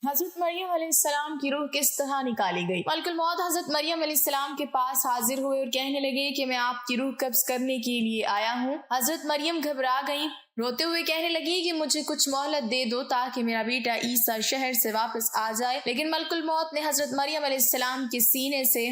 حضرت مریم علیہ السلام کی روح کس طرح نکالی گئی؟ ملک الموت حضرت مریم علیہ السلام کے پاس حاضر ہوئے اور کہنے لگے کہ میں آپ کی روح قبض کرنے کے لیے آیا ہوں۔ حضرت مریم گھبرا گئیں، روتے ہوئے کہنے لگی کہ مجھے کچھ مہلت دے دو تاکہ میرا بیٹا عیسیٰ شہر سے واپس آ جائے، لیکن ملک الموت نے حضرت مریم علیہ السلام کے سینے سے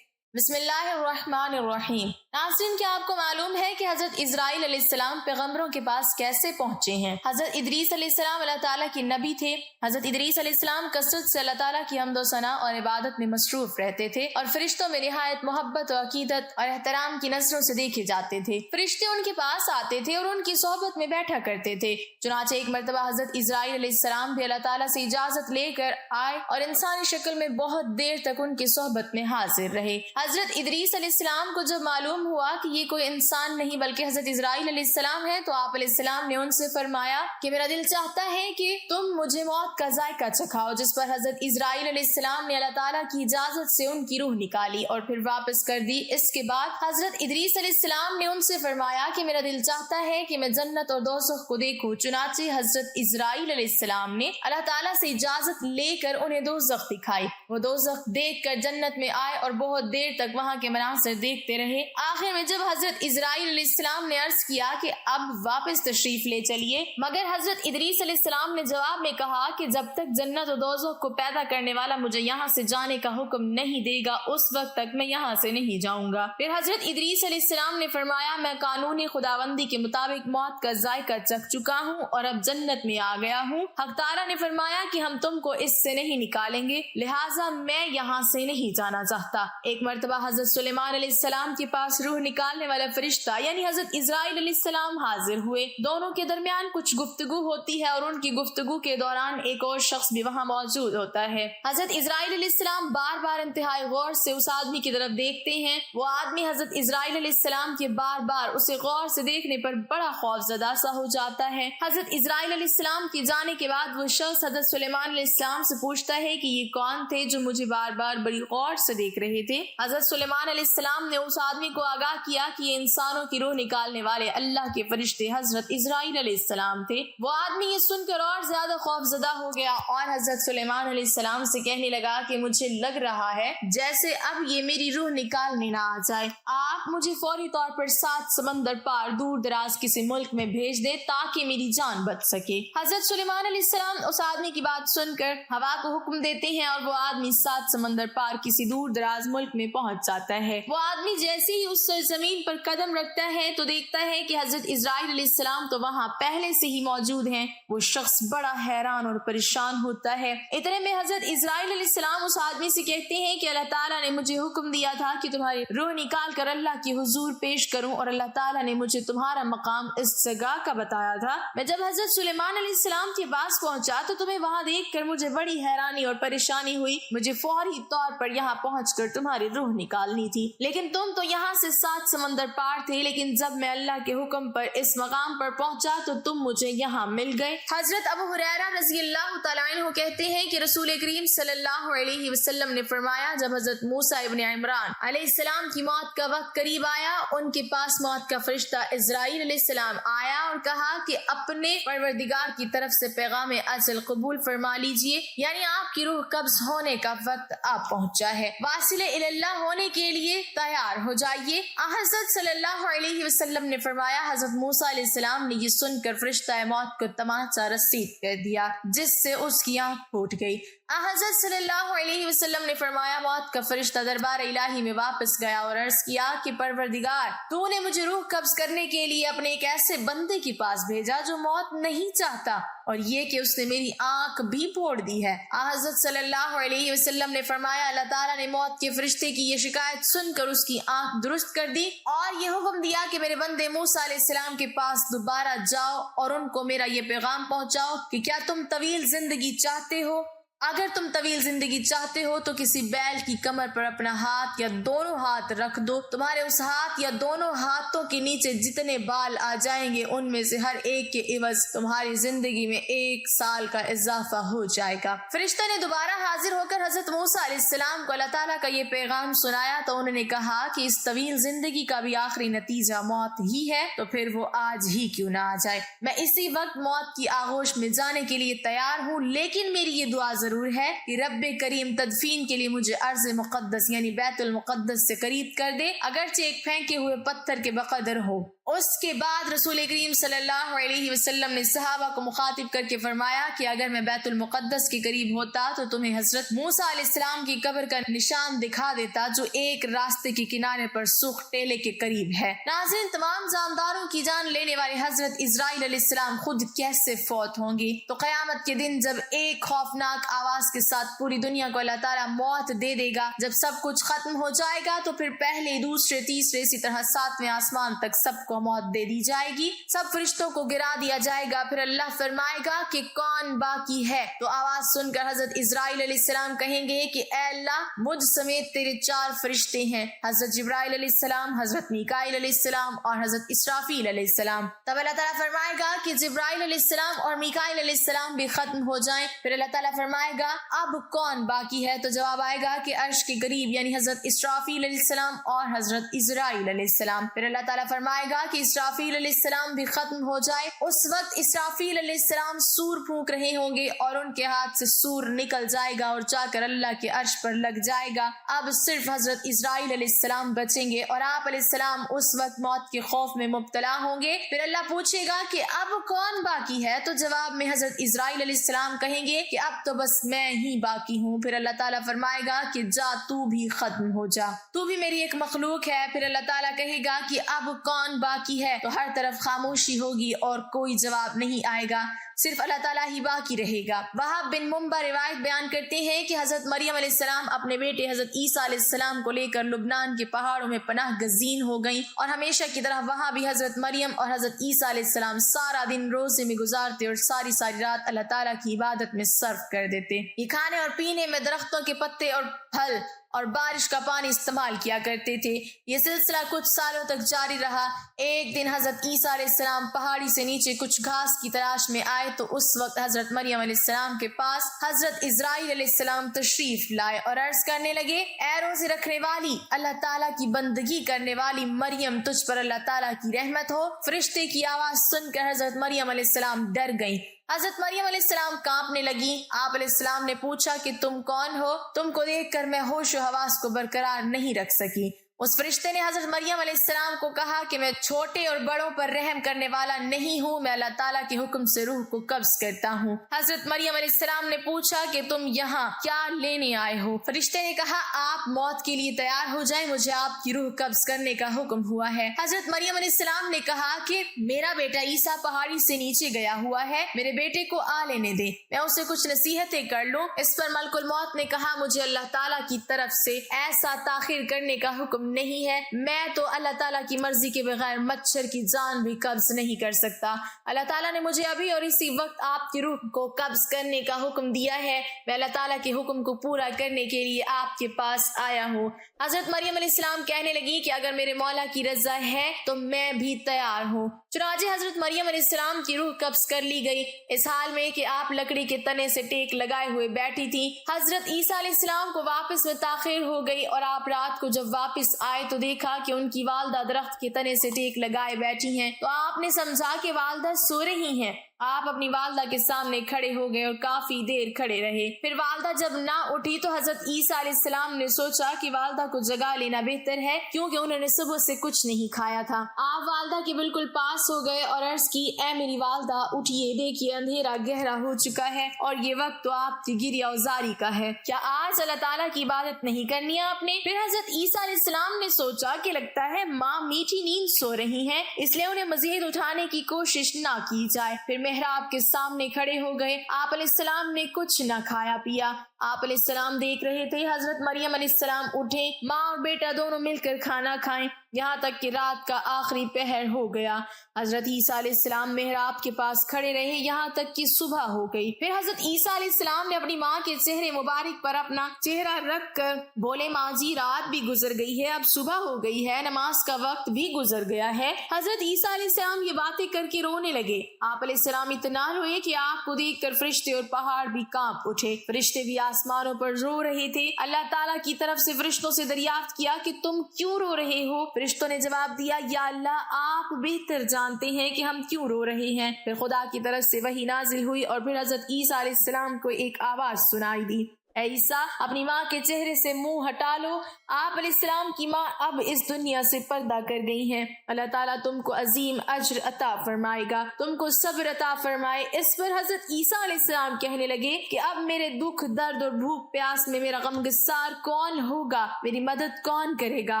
بسم اللہ الرحمن الرحیم۔ ناظرین، کیا آپ کو معلوم ہے کہ حضرت اسرائیل علیہ السلام پیغمبروں کے پاس کیسے پہنچے ہیں؟ حضرت ادریس علیہ السلام اللہ تعالیٰ کے نبی تھے۔ حضرت ادریس علیہ السلام کثرت سے اللہ تعالیٰ کی حمد و ثنا اور عبادت میں مصروف رہتے تھے اور فرشتوں میں نہایت محبت و عقیدت اور احترام کی نظروں سے دیکھے جاتے تھے۔ فرشتے ان کے پاس آتے تھے اور ان کی صحبت میں بیٹھا کرتے تھے۔ چنانچہ ایک مرتبہ حضرت اسرائیل علیہ السلام بھی اللہ تعالیٰ سے اجازت لے کر آئے اور انسانی شکل میں بہت دیر تک ان کی صحبت میں حاضر رہے۔ حضرت ادریس علیہ السلام کو جب معلوم ہوا کہ یہ کوئی انسان نہیں بلکہ حضرت اسرائیل علیہ السلام ہے تو آپ علیہ السلام نے ان سے فرمایا کہ میرا دل چاہتا ہے کہ تم مجھے موت کا ذائقہ چکھاؤ، جس پر حضرت اسرائیل علیہ السلام نے اللہ تعالیٰ کی اجازت سے ان کی روح نکالی اور پھر واپس کر دی۔ اس کے بعد حضرت ادریس علیہ السلام نے ان سے فرمایا کہ میرا دل چاہتا ہے کہ میں جنت اور دوزخ کو دیکھوں، چنانچہ حضرت اسرائیل علیہ السلام نے اللہ تعالیٰ سے اجازت لے کر انہیں دوزخ دکھائی۔ وہ دوزخ دیکھ کر جنت میں آئے اور بہت دیر تک وہاں کے مناظر دیکھتے رہے۔ آخر میں جب حضرت اسرائیل علیہ السلام نے عرض کیا کہ اب واپس تشریف لے چلیے، مگر حضرت ادریس علیہ السلام نے جواب میں کہا کہ جب تک جنت و دوزخ کو پیدا کرنے والا مجھے یہاں سے جانے کا حکم نہیں دے گا اس وقت تک میں یہاں سے نہیں جاؤں گا۔ پھر حضرت ادریس علیہ السلام نے فرمایا میں قانونی خداوندی کے مطابق موت کا ذائقہ چکھ چکا ہوں اور اب جنت میں آ گیا ہوں۔ حق تعالیٰ نے فرمایا کہ ہم تم کو اس سے نہیں نکالیں گے، لہٰذا میں یہاں سے نہیں جانا چاہتا۔ ایک مرتبہ حضرت سلیمان علیہ السلام کے پاس روح نکالنے والا فرشتہ یعنی حضرت اسرائیل علیہ السلام حاضر ہوئے۔ دونوں کے درمیان کچھ گفتگو ہوتی ہے اور ان کی گفتگو کے دوران ایک اور شخص بھی وہاں موجود ہوتا ہے۔ حضرت اسرائیل علیہ السلام بار بار انتہائی غور سے اس آدمی کی طرف دیکھتے ہیں۔ وہ آدمی حضرت اسرائیل علیہ السلام کے بار بار اسے غور سے دیکھنے پر بڑا خوف زدہ سا ہو جاتا ہے۔ حضرت اسرائیل علیہ السلام کے جانے کے بعد وہ شخص حضرت سلیمان علیہ السلام سے پوچھتا ہے کہ یہ کون تھے جو مجھے بار بار بڑی غور سے دیکھ رہے تھے؟ حضرت سلیمان علیہ السلام نے اس آدمی کو آگاہ کیا کہ یہ انسانوں کی روح نکالنے والے اللہ کے فرشتے حضرت اسرائیل علیہ السلام تھے۔ وہ آدمی یہ سن کر اور زیادہ خوف زدہ ہو گیا اور حضرت سلیمان علیہ السلام سے کہنے لگا کہ مجھے لگ رہا ہے جیسے اب یہ میری روح نکالنے نہ آ جائے، آپ مجھے فوری طور پر 7 سمندر پار دور دراز کسی ملک میں بھیج دیں تاکہ میری جان بچ سکے۔ حضرت سلیمان علیہ السلام اس آدمی کی بات سن کر ہوا کو حکم دیتے ہیں اور وہ آدمی 7 سمندر پار کسی دور دراز ملک میں پہنچ جاتا ہے۔ وہ آدمی جیسے ہی اس زمین پر قدم رکھتا ہے تو دیکھتا ہے کہ حضرت اسرائیل علیہ السلام تو وہاں پہلے سے ہی موجود ہیں۔ وہ شخص بڑا حیران اور پریشان ہوتا ہے۔ اتنے میں حضرت اسرائیل علیہ السلام اس آدمی سے کہتے ہیں کہ اللہ تعالیٰ نے مجھے حکم دیا تھا کہ تمہاری روح نکال کر اللہ کی حضور پیش کروں اور اللہ تعالیٰ نے مجھے تمہارا مقام اس جگہ کا بتایا تھا۔ میں جب حضرت سلیمان علیہ السلام کے پاس پہنچا تو تمہیں وہاں دیکھ کر مجھے بڑی حیرانی اور پریشانی ہوئی۔ مجھے فوری طور پر یہاں پہنچ کر تمہاری روح نکالنی تھی، لیکن تم تو یہاں سے 7 سمندر پار تھے، لیکن جب میں اللہ کے حکم پر اس مقام پر پہنچا تو تم مجھے یہاں مل گئے۔ حضرت ابو ہریرہ رضی اللہ تعالیٰ عنہ کہتے ہیں کہ رسول کریم صلی اللہ علیہ وسلم نے فرمایا جب حضرت موسیٰ ابن عمران علیہ السلام کی موت کا وقت قریب آیا، ان کے پاس موت کا فرشتہ اسرائیل علیہ السلام آیا اور کہا کہ اپنے پروردگار کی طرف سے پیغام اجل قبول فرما لیجئے، یعنی آپ کی روح قبض ہونے کا وقت آ پہنچا ہے، واصل اللہ ہونے کے لیے تیار ہو جائیے۔ حضرت صلی اللہ علیہ وسلم نے فرمایا حضرت موسیٰ علیہ السلام نے یہ سن کر فرشتہ موت کو تمانچہ رسید کر دیا جس سے اس کی آنکھ پھوٹ گئی۔ حضرت صلی اللہ علیہ وسلم نے فرمایا موت کا فرشتہ دربار الہی میں واپس گیا اور عرض کیا کہ پروردگار تو نے مجھے روح قبض کرنے کے لیے اپنے ایک ایسے بندے کے پاس بھیجا جو موت نہیں چاہتا اور یہ کہ اس نے میری آنکھ بھی پھوڑ دی ہے۔ حضرت صلی اللہ علیہ وسلم نے فرمایا اللہ تعالیٰ نے موت کے فرشتے کی یہ شکایت سن کر اس کی آنکھ درست کر دی اور یہ حکم دیا کہ میرے بندے موسیٰ علیہ السلام کے پاس دوبارہ جاؤ اور ان کو میرا یہ پیغام پہنچاؤ کہ کیا تم طویل زندگی چاہتے ہو؟ اگر تم طویل زندگی چاہتے ہو تو کسی بیل کی کمر پر اپنا ہاتھ یا دونوں ہاتھ رکھ دو، تمہارے اس ہاتھ یا دونوں ہاتھوں کے نیچے جتنے بال آ جائیں گے ان میں سے ہر ایک کے عوض تمہاری زندگی میں 1 سال کا اضافہ ہو جائے گا۔ فرشتہ نے دوبارہ حاضر ہو کر حضرت موسیٰ علیہ السلام کو اللہ تعالیٰ کا یہ پیغام سنایا تو انہوں نے کہا کہ اس طویل زندگی کا بھی آخری نتیجہ موت ہی ہے، تو پھر وہ آج ہی کیوں نہ آ جائے۔ میں اسی وقت موت کی آغوش میں جانے کے لیے تیار ہوں، لیکن میری یہ دعا ضرور ضرور ہے کہ رب کریم تدفین کے لیے مجھے ارض مقدس یعنی بیت المقدس سے قریب کر دے، اگرچہ ایک پھینکے ہوئے پتھر کے بقدر ہو۔ اس کے بعد رسول کریم صلی اللہ علیہ وسلم نے صحابہ کو مخاطب کر کے فرمایا کہ اگر میں بیت المقدس کے قریب ہوتا تو تمہیں حضرت موسیٰ علیہ السلام کی قبر کا نشان دکھا دیتا جو ایک راستے کے کنارے پر سرخ ٹیلے کے قریب ہے۔ ناظرین، تمام جانداروں کی جان لینے والے حضرت اسرائیل علیہ السلام خود کیسے فوت ہوں گی؟ تو قیامت کے دن جب ایک خوفناک آواز کے ساتھ پوری دنیا کو اللہ تعالیٰ موت دے دے گا، جب سب کچھ ختم ہو جائے گا تو پھر پہلے، دوسرے، تیسرے، اسی طرح 7ویں آسمان تک سب کو موت دے دی جائے گی، سب فرشتوں کو گرا دیا جائے گا۔ پھر اللہ فرمائے گا کہ کون باقی ہے؟ تو آواز سن کر حضرت اسرائیل علیہ السلام کہیں گے کہ اے اللہ، مجھ سمیت تیرے 4 فرشتے ہیں، حضرت جبرائیل علیہ السلام، حضرت میکائیل علیہ السلام اور حضرت اسرافیل علیہ السلام۔ تب اللہ تعالیٰ فرمائے گا کہ جبرائیل علیہ السلام اور میکائیل علیہ السلام بھی ختم ہو جائیں۔ پھر اللہ تعالیٰ فرمائے گا اب کون باقی ہے؟ تو جواب آئے گا کہ عرش کے قریب یعنی حضرت اسرافیل علیہ السلام اور حضرت اسرائیل علیہ السلام۔ پھر اللہ تعالیٰ فرمائے گا کہ اسرافیل علیہ السلام بھی ختم ہو جائے۔ اس وقت اسرافیل علیہ السلام سور پھونک رہے ہوں گے اور ان کے ہاتھ سے سور نکل جائے گا اور جا کر اللہ کے عرش پر لگ جائے گا۔ اب صرف حضرت اسرائیل علیہ السلام بچیں گے اور آپ علیہ السلام اس وقت موت کے خوف میں مبتلا ہوں گے۔ پھر اللہ پوچھے گا کہ اب کون باقی ہے؟ تو جواب میں حضرت اسرائیل علیہ السلام کہیں گے کہ اب تو بس میں ہی باقی ہوں۔ پھر اللہ تعالیٰ فرمائے گا کہ جا، تو بھی ختم ہو جا، تو بھی میری ایک مخلوق ہے۔ پھر اللہ تعالیٰ کہے گا کہ اب کون باقی ہے؟ تو ہر طرف خاموشی ہوگی اور کوئی جواب نہیں آئے گا، صرف اللہ تعالیٰ ہی باقی رہے گا۔ وہاب بن منبع روایت بیان کرتے ہیں کہ حضرت مریم علیہ السلام اپنے بیٹے حضرت عیسیٰ علیہ السلام کو لے کر لبنان کے پہاڑوں میں پناہ گزین ہو گئیں، اور ہمیشہ کی طرح وہاں بھی حضرت مریم اور حضرت عیسیٰ علیہ السلام سارا دن روزے میں گزارتے اور ساری رات اللہ تعالیٰ کی عبادت میں صرف کر دیتے۔ یہ کھانے اور پینے میں درختوں کے پتے اور پھل اور بارش کا پانی استعمال کیا کرتے تھے۔ یہ سلسلہ کچھ سالوں تک جاری رہا۔ ایک دن حضرت عیسیٰ علیہ السلام پہاڑی سے نیچے کچھ گھاس کی تلاش میں آئے تو اس وقت حضرت مریم علیہ السلام کے پاس حضرت اسرائیل علیہ السلام تشریف لائے اور عرض کرنے لگے، اے روزے رکھنے والی، اللہ تعالیٰ کی بندگی کرنے والی مریم، تجھ پر اللہ تعالیٰ کی رحمت ہو۔ فرشتے کی آواز سن کر حضرت مریم علیہ السلام ڈر گئیں۔ حضرت مریم علیہ السلام کانپنے لگی۔ آپ علیہ السلام نے پوچھا کہ تم کون ہو؟ تم کو دیکھ کر میں ہوش و حواس کو برقرار نہیں رکھ سکی۔ اس فرشتے نے حضرت مریم علیہ السلام کو کہا کہ میں چھوٹے اور بڑوں پر رحم کرنے والا نہیں ہوں، میں اللہ تعالیٰ کے حکم سے روح کو قبض کرتا ہوں۔ حضرت مریم علیہ السلام نے پوچھا کہ تم یہاں کیا لینے آئے ہو؟ فرشتے نے کہا آپ موت کے لیے تیار ہو جائیں، مجھے آپ کی روح قبض کرنے کا حکم ہوا ہے۔ حضرت مریم علیہ السلام نے کہا کہ میرا بیٹا عیسیٰ پہاڑی سے نیچے گیا ہوا ہے، میرے بیٹے کو آ لینے دے، میں اسے کچھ نصیحتیں کر لوں۔ اس پر ملک الموت نے کہا مجھے اللہ تعالیٰ کی طرف سے ایسا تاخیر کرنے کا حکم نہیں ہے، میں تو اللہ تعالیٰ کی مرضی کے بغیر مچھر کی جان بھی قبض نہیں کر سکتا۔ اللہ تعالیٰ نے مجھے ابھی اور اسی وقت آپ کی روح کو قبض کرنے کا حکم دیا ہے، میں اللہ تعالیٰ کے حکم کو پورا کرنے کے لیے آپ کے پاس آیا ہوں۔ حضرت مریم علیہ السلام کہنے لگی کہ اگر میرے مولا کی رضا ہے تو میں بھی تیار ہوں۔ چنانچہ حضرت مریم علیہ السلام کی روح قبض کر لی گئی، اس حال میں کہ آپ لکڑی کے تنے سے ٹیک لگائے ہوئے بیٹھی تھی۔ حضرت عیسیٰ علیہ السلام کو واپس میں تاخیر ہو گئی اور آپ رات کو جب واپس آئے تو دیکھا کہ ان کی والدہ درخت کے تنے سے ٹیک لگائے بیٹھی ہیں، تو آپ نے سمجھا کہ والدہ سو رہی ہیں۔ آپ اپنی والدہ کے سامنے کھڑے ہو گئے اور کافی دیر کھڑے رہے۔ پھر والدہ جب نہ اٹھی تو حضرت عیسیٰ علیہ السلام نے سوچا کہ والدہ کو جگا لینا بہتر ہے، کیونکہ انہوں نے صبح سے کچھ نہیں کھایا تھا۔ آپ والدہ کے بالکل پاس ہو گئے اور عرض کی، اے میری والدہ اٹھیے، دیکھیے اندھیرا گہرا ہو چکا ہے اور یہ وقت تو آپ کی گریہ اوزاری کا ہے، کیا آج اللہ تعالیٰ کی عبادت نہیں کرنی آپ نے؟ پھر حضرت عیسیٰ علیہ السلام نے سوچا کہ لگتا ہے ماں میٹھی نیند سو رہی ہیں، اس لیے انہیں مزید اٹھانے کی کوشش نہ کی جائے۔ پھر محراب کے سامنے کھڑے ہو گئے۔ آپ علیہ السلام نے کچھ نہ کھایا پیا۔ آپ علیہ السلام دیکھ رہے تھے حضرت مریم علیہ السلام اٹھے، ماں اور بیٹا دونوں مل کر کھانا کھائیں، یہاں تک کہ رات کا آخری پہر ہو گیا۔ حضرت عیسیٰ علیہ السلام محراب کے پاس کھڑے رہے یہاں تک کہ صبح ہو گئی۔ پھر حضرت عیسیٰ علیہ السلام نے اپنی ماں کے چہرے مبارک پر اپنا چہرہ رکھ کر بولے، ماں جی رات بھی گزر گئی ہے، اب صبح ہو گئی ہے، نماز کا وقت بھی گزر گیا ہے۔ حضرت عیسیٰ علیہ السلام یہ باتیں کر کے رونے لگے۔ آپ علیہ السلام اتنا روئے کہ آپ کو دیکھ کر فرشتے اور پہاڑ بھی کانپ اٹھے۔ فرشتے بھی آسمانوں پر رو رہے تھے۔ اللہ تعالیٰ کی طرف سے فرشتوں سے دریافت کیا کہ تم کیوں رو رہے ہو؟ فرشتوں نے جواب دیا یا اللہ آپ بہتر جانتے ہیں کہ ہم کیوں رو رہے ہیں۔ پھر خدا کی طرف سے وحی نازل ہوئی اور پھر حضرت عیسیٰ علیہ السلام کو ایک آواز سنائی دی، اے عیسیٰ اپنی ماں کے چہرے سے منہ ہٹا لو، آپ علیہ السلام کی ماں اب اس دنیا سے پردہ کر گئی ہیں، اللہ تعالیٰ تم کو عظیم اجر عطا فرمائے گا، تم کو صبر عطا فرمائے۔ اس پر حضرت عیسیٰ علیہ السلام کہنے لگے کہ اب میرے دکھ درد اور بھوک پیاس میں میرا غمگسار کون ہوگا، میری مدد کون کرے گا؟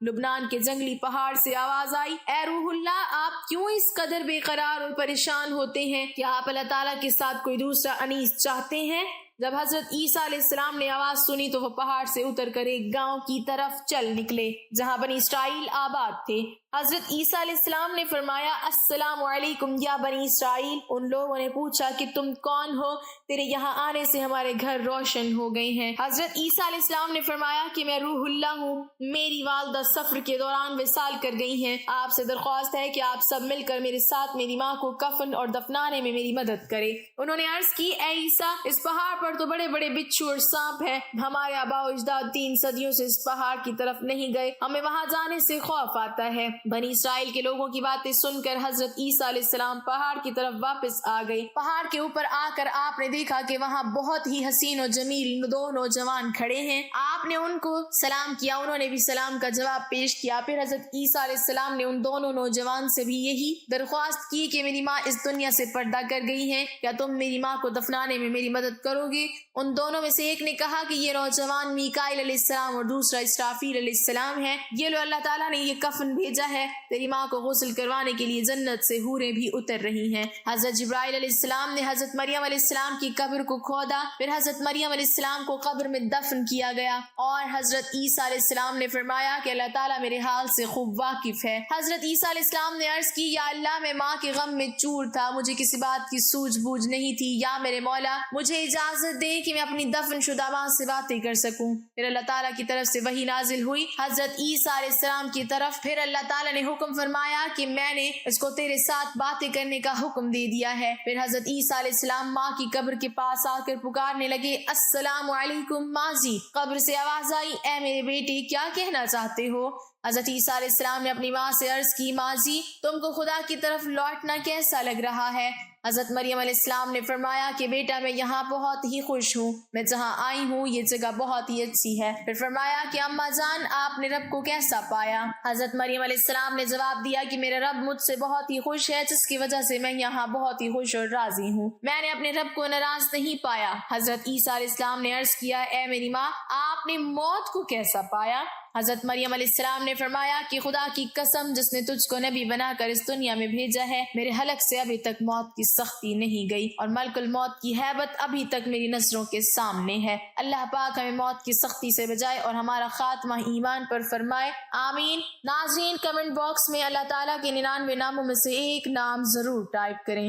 لبنان کے جنگلی پہاڑ سے آواز آئی، اے روح اللہ آپ کیوں اس قدر بے قرار اور پریشان ہوتے ہیں؟ کیا آپ اللہ تعالیٰ کے ساتھ کوئی دوسرا انیس چاہتے ہیں؟ جب حضرت عیسیٰ علیہ السلام نے آواز سنی تو وہ پہاڑ سے اتر کر ایک گاؤں کی طرف چل نکلے جہاں بنی اسرائیل آباد تھے۔ حضرت عیسیٰ علیہ السلام نے فرمایا السلام علیکم یا بنی اسرائیل۔ ان لوگوں نے پوچھا کہ تم کون ہو؟ تیرے یہاں آنے سے ہمارے گھر روشن ہو گئے ہیں۔ حضرت عیسیٰ علیہ السلام نے فرمایا کہ میں روح اللہ ہوں، میری والدہ سفر کے دوران وصال کر گئی ہیں، آپ سے درخواست ہے کہ آپ سب مل کر میرے ساتھ میری ماں کو کفن اور دفنانے میں میری مدد کرے۔ انہوں نے عرض کی اے عیسیٰ اس پہاڑ پر تو بڑے بڑے بچھو اور سانپ ہیں، ہمارے آباء و اجداد 3 صدیوں سے اس پہاڑ کی طرف نہیں گئے، ہمیں وہاں جانے سے خوف آتا ہے۔ بنی اسرائیل کے لوگوں کی باتیں سن کر حضرت عیسیٰ علیہ السلام پہاڑ کی طرف واپس آ گئے۔ پہاڑ کے اوپر آ کر آپ نے دیکھا کہ وہاں بہت ہی حسین و جمیل 2 نوجوان کھڑے ہیں۔ آپ نے ان کو سلام کیا، انہوں نے بھی سلام کا جواب پیش کیا۔ پھر حضرت عیسیٰ علیہ السلام نے ان دونوں نوجوان سے بھی یہی درخواست کی کہ میری ماں اس دنیا سے پردہ کر گئی ہے، کیا تم میری ماں کو دفنانے میں میری مدد کرو گے؟ ان دونوں میں سے ایک نے کہا کہ یہ نوجوان میکائیل علیہ السلام اور دوسرا اسرافیل علیہ السلام ہے، یہ لو اللہ تعالیٰ نے یہ کفن بھیجا ہے، تیری ماں کو غسل کروانے کے لیے جنت سے حوریں بھی اتر رہی ہیں۔ حضرت جبرائیل علیہ السلام نے حضرت مریم علیہ السلام کی قبر کو کھودا، پھر حضرت مریم علیہ السلام کو قبر میں دفن کیا گیا، اور حضرت عیسیٰ علیہ السلام نے فرمایا کہ اللہ تعالیٰ میرے حال سے خوب واقف ہے۔ حضرت عیسیٰ علیہ السلام نے عرض کی یا اللہ میں ماں کے غم میں چور تھا، مجھے کسی بات کی سوجھ بوجھ نہیں تھی، یا میرے مولا مجھے اجازت دے کہ میں اپنی دفن شدہ ماں سے باتیں کر سکوں۔ پھر اللہ تعالیٰ کی طرف سے وحی نازل ہوئی حضرت عیسیٰ علیہ السلام کی طرف، پھر اللہ تعالیٰ نے حکم فرمایا کہ میں نے اس کو تیرے ساتھ باتیں کرنے کا حکم دے دیا ہے۔ پھر حضرت عیسیٰ علیہ السلام ماں کی قبر کے پاس آ کر پکارنے لگے السلام علیکم ماں جی۔ قبر سے آواز آئی اے میرے بیٹے کیا کہنا چاہتے ہو؟ حضرت عیسیٰ علیہ السلام نے اپنی ماں سے عرض کی ماں جی تم کو خدا کی طرف لوٹنا کیسا لگ رہا ہے؟ حضرت مریم علیہ السلام نے فرمایا کہ بیٹا میں یہاں بہت ہی خوش ہوں، میں جہاں آئی ہوں یہ جگہ بہت ہی اچھی ہے۔ پھر فرمایا کہ اماں جان آپ نے رب کو کیسا پایا؟ حضرت مریم علیہ السلام نے جواب دیا کہ میرا رب مجھ سے بہت ہی خوش ہے، جس کی وجہ سے میں یہاں بہت ہی خوش اور راضی ہوں، میں نے اپنے رب کو ناراض نہیں پایا۔ حضرت عیسیٰ علیہ السلام نے عرض کیا اے میری ماں آپ نے موت کو کیسا پایا؟ حضرت مریم علیہ السلام نے فرمایا کہ خدا کی قسم جس نے تجھ کو نبی بنا کر اس دنیا میں بھیجا ہے، میرے حلق سے ابھی تک موت کی سختی نہیں گئی اور ملک الموت کی ہیبت ابھی تک میری نظروں کے سامنے ہے۔ اللہ پاک ہمیں موت کی سختی سے بچائے اور ہمارا خاتمہ ایمان پر فرمائے، آمین۔ ناظرین کمنٹ باکس میں اللہ تعالیٰ کے 99 ناموں میں سے ایک نام ضرور ٹائپ کریں۔